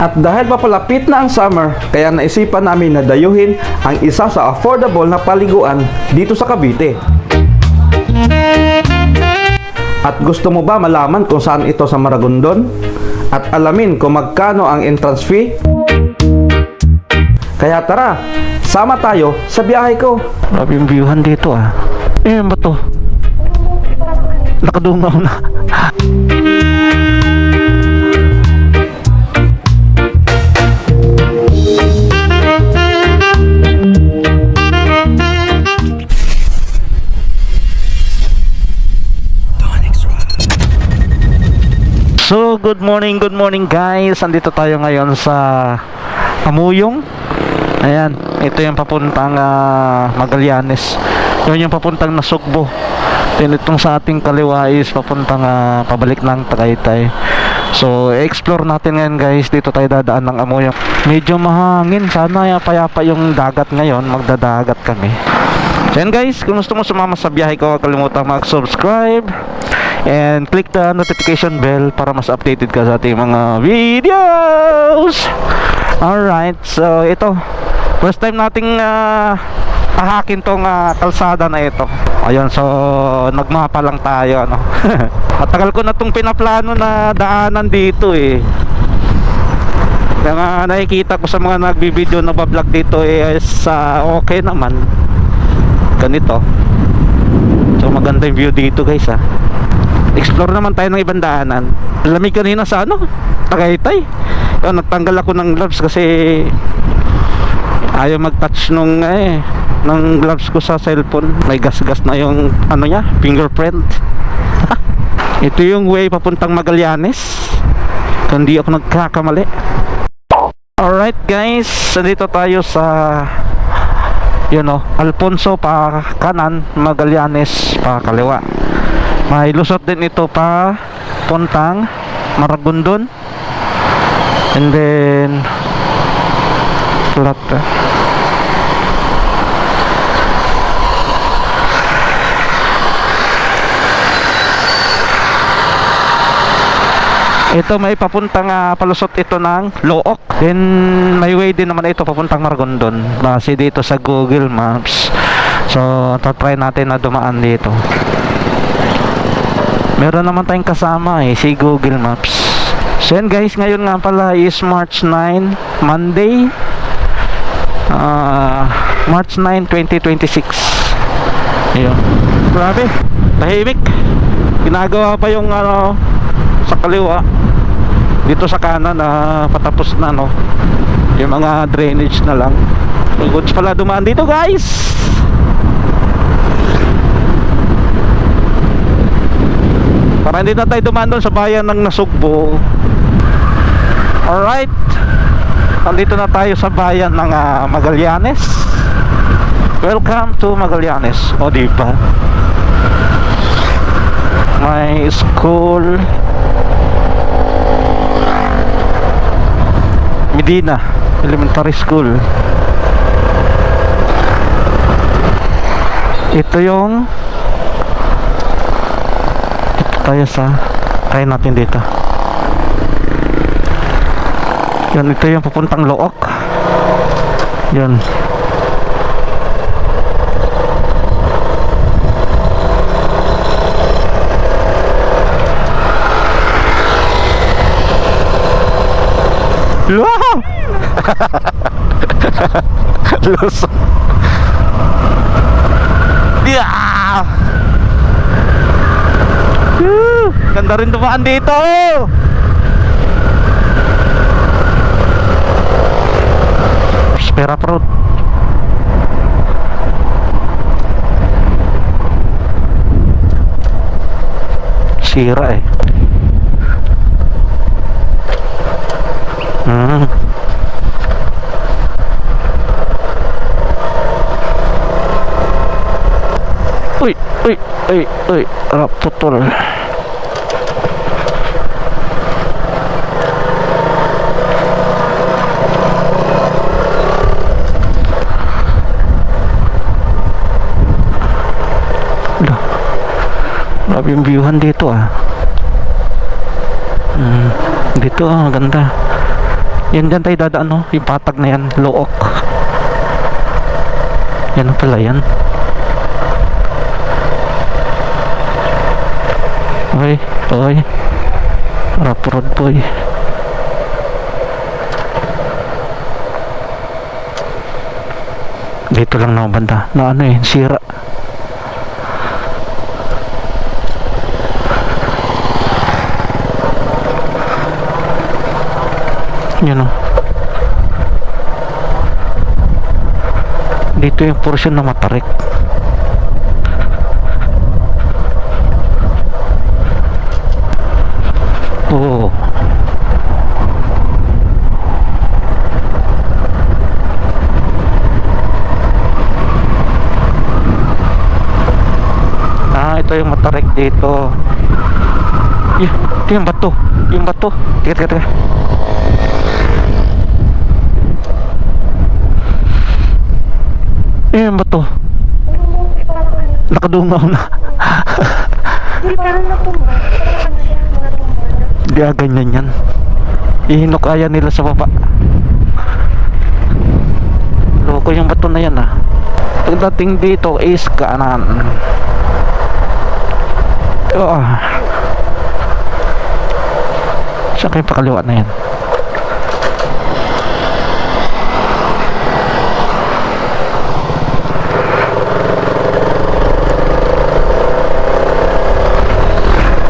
At dahil papalapit na ang summer, kaya naisipan namin na dayuhin ang isa sa affordable na paliguan dito sa Cavite. At gusto mo ba malaman kung saan ito sa Maragondon? At alamin kung magkano ang entrance fee? Kaya tara, sama tayo sa biyahe ko. Grabe yung viewhan dito ah. Eh, ba to? Nakadungaw na. So, good morning guys. Andito tayo ngayon sa Amuyong. Ayan, ito yung papuntang Magallanes. Yun yung papuntang Nasugbo. Then itong sa ating kaliwa is papuntang pabalik ng Tagaytay. So, explore natin ngayon guys. Dito tayo dadaan ng Amuyong. Medyo mahangin. Sana payapa yung dagat ngayon. Magdadagat kami. So, yan guys, kung gusto mo sumama sa biyahe ko, huwag kalimutan mag-subscribe and click the notification bell para mas updated ka sa ating mga videos. Alright, so ito first time nating ahakin tong kalsada na ito. Ayun, so nagmapa lang tayo, ano. Matagal ko na tong pinaplano na daanan dito eh. Kaya nakikita ko sa mga nagbibideo na vlog dito is okay naman. Ganito. So maganda yung view dito guys ha. Explore naman tayo ng ibang daanan. Lamig kanina sa Tagaytay. Yun, nagtanggal ako ng gloves kasi ayaw mag-touch nung gloves ko sa cellphone. May gas-gas na yung fingerprint. Ito yung way papuntang Magallanes. Kung di ako nagkakamali. Alright guys, nandito tayo sa Alfonso pa kanan, Magallanes pa kaliwa. May lusot din ito pa puntang Maragondon. And then flat. Ito may papuntang palusot ito ng Look. Then may way din naman ito papuntang Maragondon base dito sa Google Maps. So try natin na dumaan dito. Meron naman tayong kasama si Google Maps. So yan guys, ngayon nga pala is March 9, Monday, March 9, 2026. Ayun. Grabe, tahimik. Ginagawa pa yung sa kaliwa. Dito sa kanan patapos na yung mga drainage na lang. Goods pala dumaan dito guys. Para hindi na tayo dumaan doon sa bayan ng Nasugbo. Alright, nandito na tayo sa bayan ng Magallanes. Welcome to Magallanes. O diba, may school Medina Elementary School. Ito yung tayo kaya natin dito. Yan, ito yung papuntang Look. Yan. Wow! Luso. Yeah! Ganda rin dumaan dito. Spera Road. Sira eh. Uy, putol. Grabe yung viewhan dito Dito maganda. Yan dyan tayo dadaan, no? Yung patag na yan, Look. Yan pala yan. Okay, okay. Rough road boy. Dito lang na banda. Na ano eh, sira. Yun o. Dito yung portion na matarik. Oo. Ito yung matarik dito. Ito yung bato. Yung bato. Teka. Yung bato. Nakadungaw na. Hindi, parang natumba. Parang siya, mga tumba. Hindi ganyan yan. Ihinukaya nila sa baba. Loko yung bato na yan ah. Pagdating dito is kanan. Saan kayo pakaliwa na yan?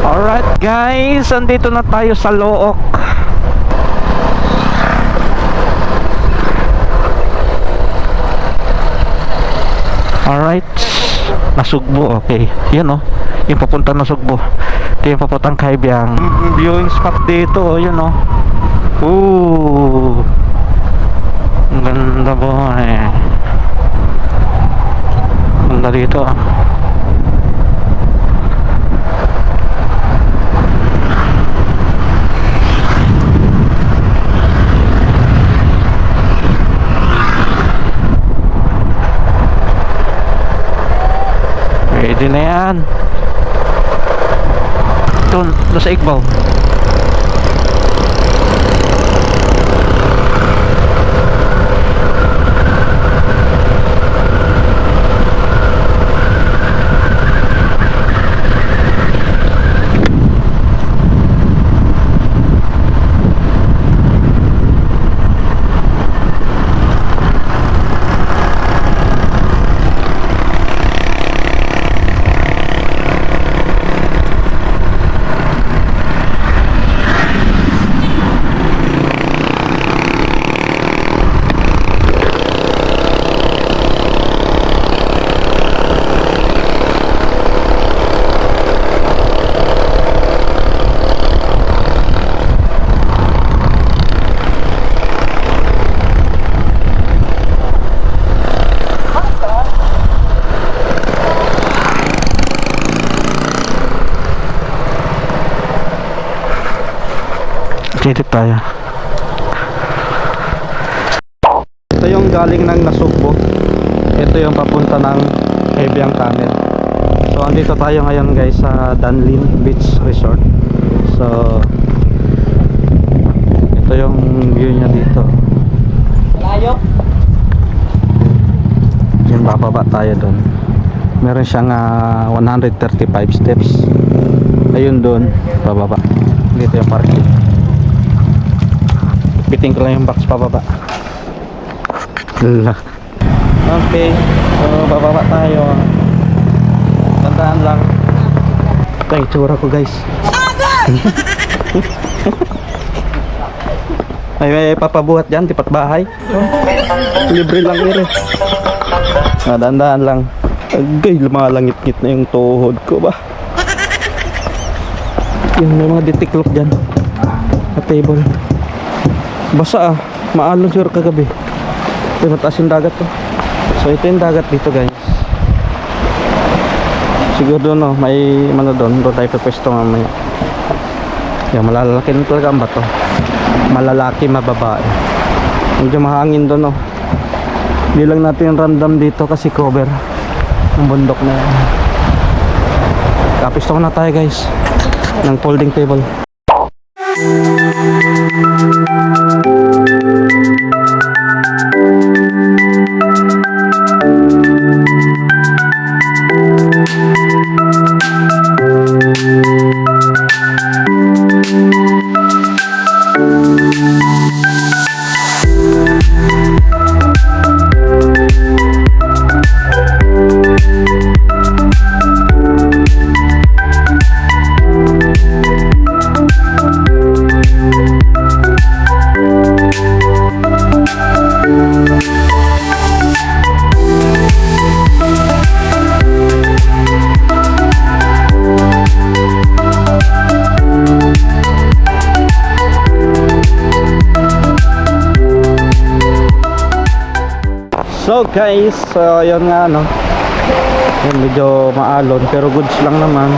Alright guys, andito na tayo sa Look. Alright, Nasugbo, okay. Yun oh, yung papuntang Nasugbo. Ito yung papuntang Kaibiyang. Viewing spot dito, yun oh. Ooh, ang ganda boy. Ganda dito ah. Pwede na yan. Doon sa Igbaw. Dito tayo. Ito yung galing ng Nasugbo. Ito yung papunta ng Kaibiyang Tunnel. So andito tayo ngayon guys sa Danlin Beach Resort. So ito yung view nya dito. Malayo. Diyan bababa tayo doon. Meron siyang 135 steps. Ayun doon, bababa. Dito yung parking. Biting ko lang yung box pababa. Okay, so bababa tayo. Tandaan lang. Ito yung itsura ko guys. May papabuhat dyan, tipat bahay. Libre lang rin. Tandaan lang. Agay, lumalangit-ngit na yung tuhod ko ba. Yung may mga ditiklop dyan. Sa table. Basa ah, maalon sure kagabi. Ito mataas yung dagat to. So ito yung dagat dito guys. Siguro doon oh, may ano doon tayo pwesto mamaya. Yan, malalaki na talaga ang bato. Malalaki, mababae. Medyo mahangin doon oh. Hindi lang natin yung random dito kasi cover ng bundok na yan. Kapisto na tayo guys ng folding table. So guys, yun nga no. Yun, medyo maalon pero goods lang naman.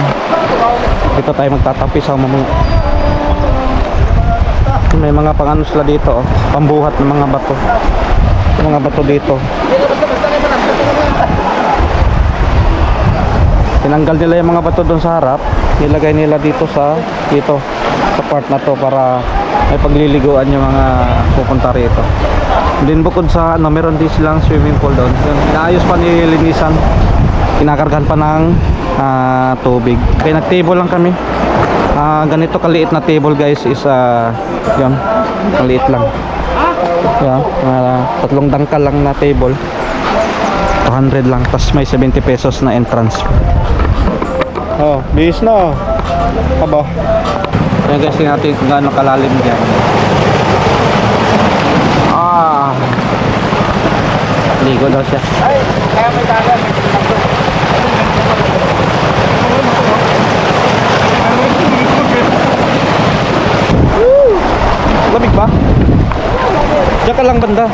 Dito tayo magtatapi sa mamaya. May mga pang ano sila dito oh, pambuhat ng mga bato. Mga bato dito. Tinanggal nila yung mga bato doon sa harap, nilagay nila dito sa part na to para may pagliliguan yung mga pupunta rito. Din bukod sa ano, meron din silang swimming pool doon. Yun, inaayos pa nilinisan. Kinakargahan pa ng tubig. Kaya nag-table lang kami. Ganito kaliit na table guys is yun, kaliit lang. Yan, tatlong dangkal lang na table. 200 lang, tas may 70 pesos na entrance. Oh, bihis na. Aba. Yan guys, tingnan natin kung gaano kalalim diyan. Ligo daw siya. Ay, kaya may dagat. Lamig ba? Diyan ka lang banda.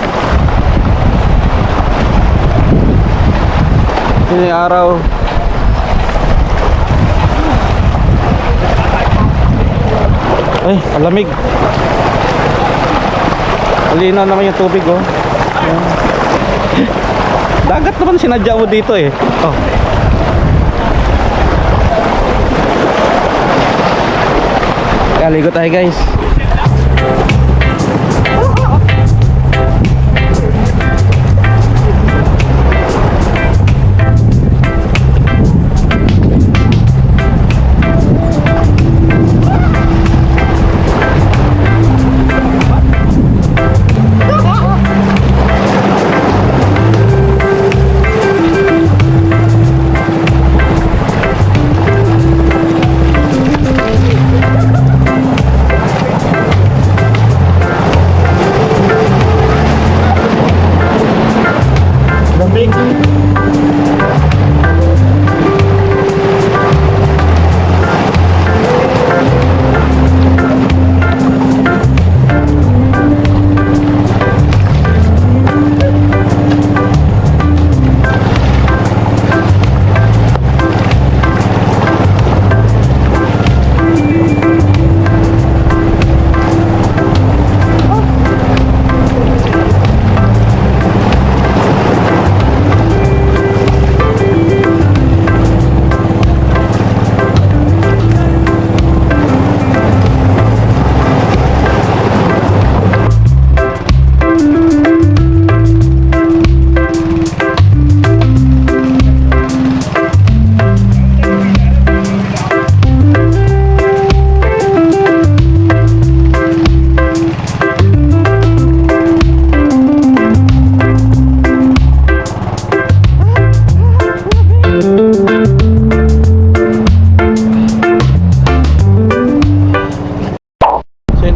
Ini araw. Ay, alamig. Malinaw naman yung tubig oh. Ayan. Dagat naman sinadya mo dito eh. Oh. Kaya ligo tayo guys.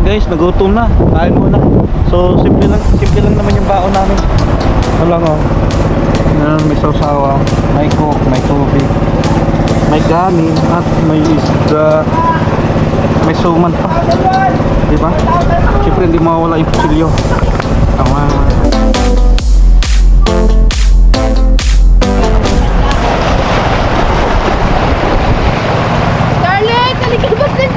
Guys, nagutom na. Kain muna. So, simple lang naman yung baon namin. Ito lang oh. May sausawa, may coke, may tubig, may kanin, at may isda, may suman pa. Diba? Siyempre hindi mawawala yung pusilyo. Tama. Darling, talikabot din.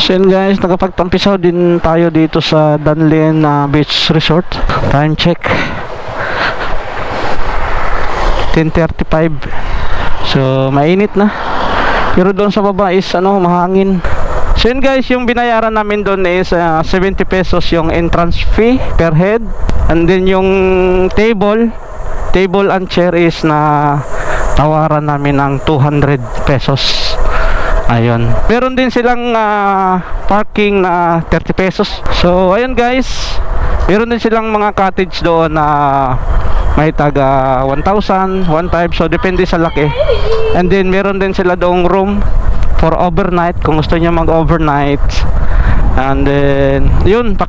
So yun guys, nakapagtampisaw din tayo dito sa Dunlin Beach Resort. Time check 10:35. So mainit na. Pero doon sa baba is mahangin. So yun guys, yung binayaran namin doon is 70 pesos yung entrance fee per head. And then yung table and chair is na tawaran namin ng 200 pesos. Ayun. Meron din silang parking na 30 pesos. So ayun guys, meron din silang mga cottage doon na may taga 1,000, 1,500. So depende sa laki. And then meron din sila doong room for overnight kung gusto niyo mag-overnight. And then yun,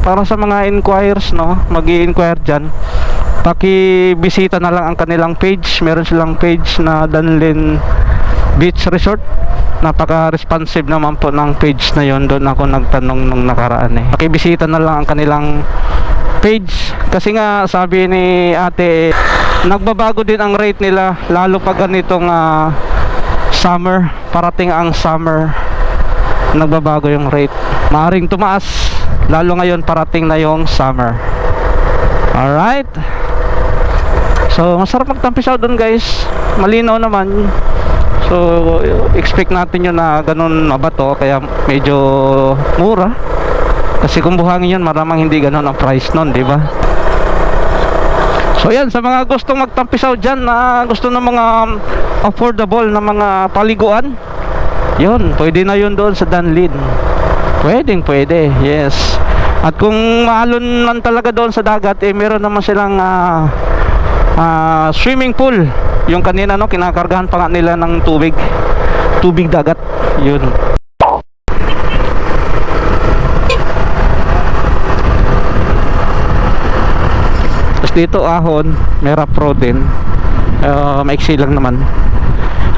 para sa mga inquires, mag-i-inquire dyan, bisita na lang ang kanilang page. Meron silang page na Dunlin Beach Resort. Napaka-responsive naman po ng page na yon. Doon ako nagtanong nung nakaraan Pakibisita na lang ang kanilang page. Kasi nga sabi ni ate, nagbabago din ang rate nila, lalo pag ganitong summer. Parating ang summer, nagbabago yung rate. Maaring tumaas, lalo ngayon parating na yung summer. Alright. So masarap magtampisaw doon guys. Malinaw naman. So expect natin yun na ganun mabato, kaya medyo mura. Kasi kung buhangin yun, maramang hindi ganun ang price nun, di ba? So yan, sa mga gustong magtampisaw dyan, na gusto ng mga affordable na mga paliguan, yun, pwede na yun doon sa Dunlin. Pwede, yes. At kung maalon lang talaga doon sa dagat, meron naman silang swimming pool. Yung kanina kinakargahan pa nga nila ng tubig dagat. Yun. Tapos dito ahon, Mera Pro din. Maiksi lang naman.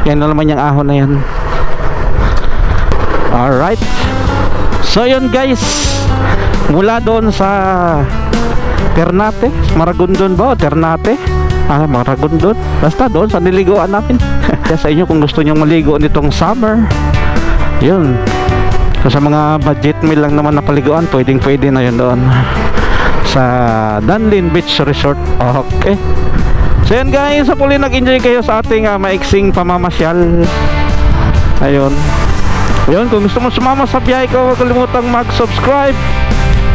Yan na naman yung ahon na yan. Alright. So yun guys, mula doon sa Ternate, Maragondon ba? Ternate? Maragondon. Basta doon sa niliguan namin. Kaya sa inyo, kung gusto nyo maligo nitong summer, yun. So sa mga budget meal lang naman na paliguan, pwede na yun doon sa Dunlin Beach Resort. Okay. So yun guys, hopefully nag-enjoy kayo sa ating maiksing pamamasyal. Ayun. Yun, kung gusto mo sumama sa biyahe ko, huwag kalimutang mag-subscribe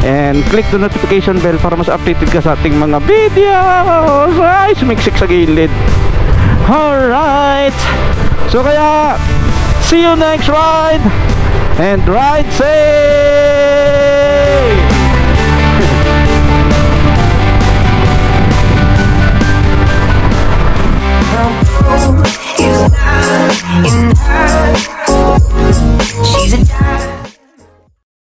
and click the notification bell para mas updated ka sa ating mga videos. Ay, sumiksik sa gilid. Alright. So kaya, see you next ride and ride safe.